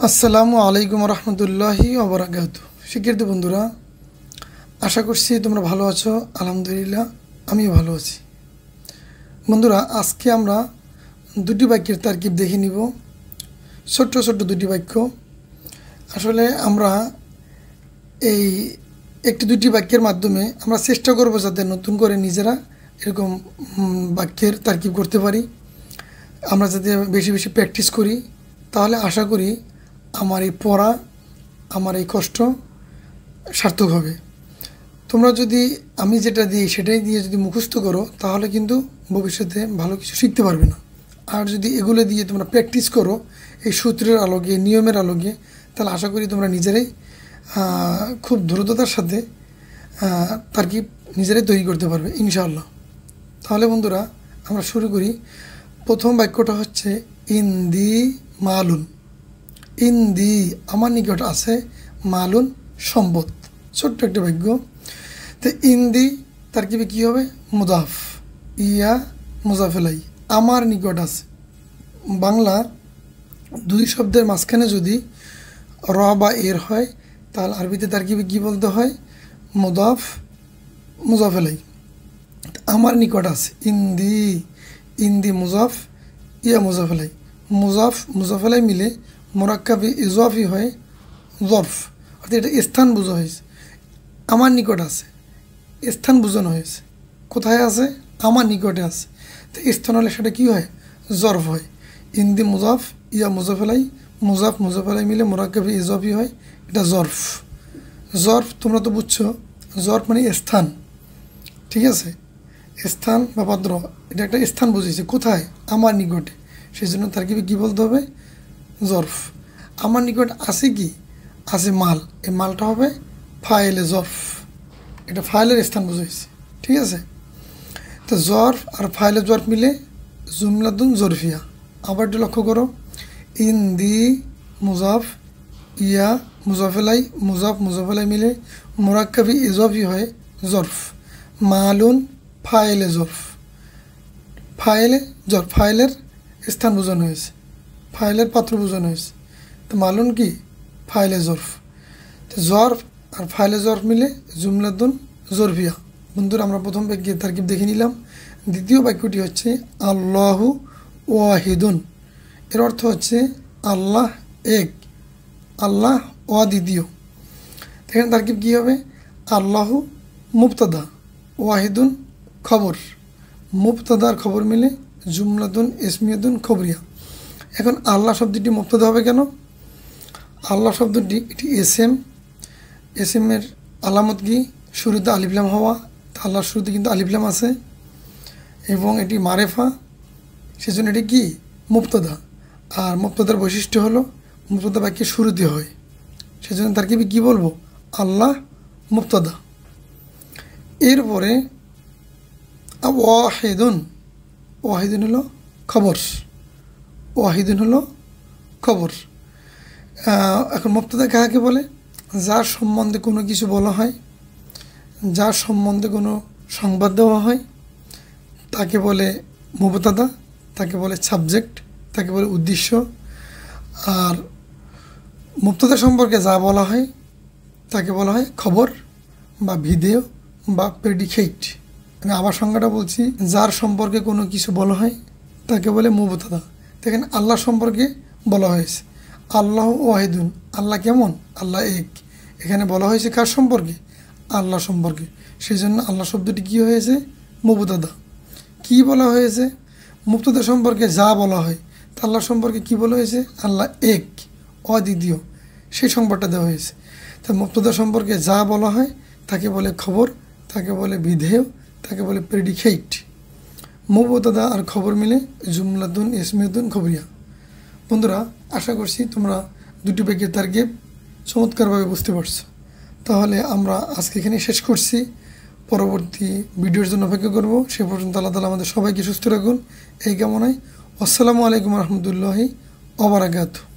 আসসালামু আলাইকুম রহমতুল্লাহি ওবরাকাতুহু। শিক্ষার্থী বন্ধুরা, আশা করছি তোমরা ভালো আছো। আলহামদুলিল্লাহ, আমিও ভালো আছি। বন্ধুরা, আজকে আমরা দুটি বাক্যের তারকিব দেখে নিব। ছোট্ট ছোট্ট দুটি বাক্য। আসলে আমরা এই একটি দুটি বাক্যের মাধ্যমে আমরা চেষ্টা করব যাতে নতুন করে নিজেরা এরকম বাক্যের তারকিব করতে পারি। আমরা যাতে বেশি বেশি প্র্যাকটিস করি, তাহলে আশা করি আমার এই পড়া, আমার এই কষ্ট সার্থক হবে। তোমরা যদি আমি যেটা দিই সেটাই দিয়ে যদি মুখস্থ করো, তাহলে কিন্তু ভবিষ্যতে ভালো কিছু শিখতে পারবে না। আর যদি এগুলো দিয়ে তোমরা প্র্যাকটিস করো এই সূত্রের আলোকে, নিয়মের আলোকে, তাহলে আশা করি তোমরা নিজেরাই খুব দ্রুততার সাথে তারকিব নিজেরাই তৈরি করতে পারবে ইনশাআল্লাহ। তাহলে বন্ধুরা, আমরা শুরু করি। প্রথম বাক্যটা হচ্ছে ইন্দি মালুন। ইন্দি আমার নিকট আছে, মালুন সম্পদ। ছোট্ট একটা বাক্য। তো ইন্দি তারকিবে কী হবে? মুদাফ, ইয়া মুজাফেলাই, আমার নিকট আছে। বাংলা দুই শব্দের মাঝখানে যদি র বা এর হয়, তাহলে আরবিতে তারকিবে কী বলতে হয়? মুদাফ মুজাফেলাই। আমার নিকট আছে, ইন্দি, ইন্দি মুজাফ, ইয়া মুজাফেলাই। মুজাফ মুজাফেলাই মিলে মোরাক্কাবি ইজাফি হয় জরফ, অর্থাৎ এটা স্থান বোঝা হয়েছে। আমার নিকট আছে, স্থান বোঝানো হয়েছে। কোথায় আছে? আমার নিকটে আছে। তো স্থান হলে সেটা কী হয়? জরফ হয়। ইন্দি মুজাফ, ইয়া মুজাফেলাই, মুজাফ মুজাফেলাই মিলে মোরাক্কাবি ইজাফি হয়, এটা জরফ। জরফ তোমরা তো বুঝছো, জরফ মানে স্থান, ঠিক আছে? স্থান বা পাত্র, এটা একটা স্থান বুঝেছে। কোথায়? আমার নিকটে। সেই জন্য তারকিবে কী বলতে হবে? জরফ। আমার নিকট আছে কি? আছে মাল। এই মালটা হবে ফাইলে জরফ, এটা ফাইলের স্থান বুঝাইছে, ঠিক আছে? তো জরফ আর ফাইলে জরফ মিলে জুমলাতুন জরফিয়া। আবার একটু লক্ষ্য করো, ইন্দি মুজাফ, ইয়া মুজাফেলাই, মুজাফ মুজাফেলাই মিলে মোরাক্কাবি ইজাফি হয় জরফ। মালুন ফাইলে জরফ, ফাইলে জরফ, ফাইলের স্থান বোঝানো হয়েছে, ফাইলের পাত্র বোঝানো হয়েছে। তো মালুন কি? ফাইলে জরফ। তো জরফ আর ফাইলে জরফ মিলে জুমলাতুন জরফিয়া। বন্ধুরা, আমরা প্রথম বাক্যের তারকিব দেখে নিলাম। দ্বিতীয় বাক্যটি হচ্ছে আল্লাহু ওয়াহিদুন। এর অর্থ হচ্ছে আল্লাহ এক, আল্লাহ অদ্বিতীয়। এখানে তারকিব কী হবে? আল্লাহু মুবতাদা, ওয়াহিদুন খবর। মুবতাদার খবর মিলে জুমলাতুন ইসমিয়াতুন খবরিয়া। এখন আল্লাহ শব্দটি মুবতাদা হবে কেন? আল্লাহ শব্দটি এটি এসএমের আলামত কি? শুরুতে আলিফলাম হওয়া। আল্লাহর শুরুতে কিন্তু আলিফলাম আছে এবং এটি মারেফা, সেজন্য এটি কি? মুবতাদা। আর মুবতাদার বৈশিষ্ট্য হলো মুবতাদা বাক্যের শুরুতে হয়, সেজন্য তার কি বলবো? আল্লাহ মুবতাদা। এরপরে ওয়াহিদুন, ওয়াহিদুন হলো খবর, ওয়াহিদুন হলো খবর। এখন মুবতাদা কাকে বলে? যার সম্বন্ধে কোনো কিছু বলা হয়, যার সম্বন্ধে কোনো সংবাদ দেওয়া হয়, তাকে বলে মুবতাদা, তাকে বলে সাবজেক্ট, তাকে বলে উদ্দেশ্য। আর মুবতাদা সম্পর্কে যা বলা হয় তাকে বলা হয় খবর বা ভিডিও বা প্রেডিকেট। আমি আবার সংজ্ঞাটা বলছি, যার সম্পর্কে কোনো কিছু বলা হয় তাকে বলে মুবতাদা। দেখেন, আল্লাহ সম্পর্কে বলা হয়েছে আল্লাহ ওয়াহিদুন, আল্লাহ কেমন? আল্লাহ এক। এখানে বলা হয়েছে কার সম্পর্কে? আল্লাহ সম্পর্কে। সেই জন্য আল্লাহ শব্দটি কী হয়েছে? মুবতাদা। কি বলা হয়েছে? মুবতাদা সম্পর্কে যা বলা হয়, তা আল্লাহ সম্পর্কে কি বলা হয়েছে? আল্লাহ এক, অদ্বিতীয়, সেই সংবাদটা দেওয়া হয়েছে। তা মুবতাদা সম্পর্কে যা বলা হয় তাকে বলে খবর, তাকে বলে বিধেয়, তাকে বলে প্রেডিকেট। মুবতাদা আর খবর মিলে জুমলাতুন ইসমিয়াতুন খবরিয়া। বন্ধুরা, আশা করছি তোমরা দুটি বাক্যের তারকিব চমৎকারভাবে বুঝতে পারছো। তাহলে আমরা আজকে এখানে শেষ করছি। পরবর্তী ভিডিওর জন্য অপেক্ষা করব। সে পর্যন্ত আল্লাহ তাআলা আমাদের সবাইকে সুস্থ রাখুন এই কামনায়। আসসালামু আলাইকুম রহমতুল্লাহি ওয়া বারাকাতুহু।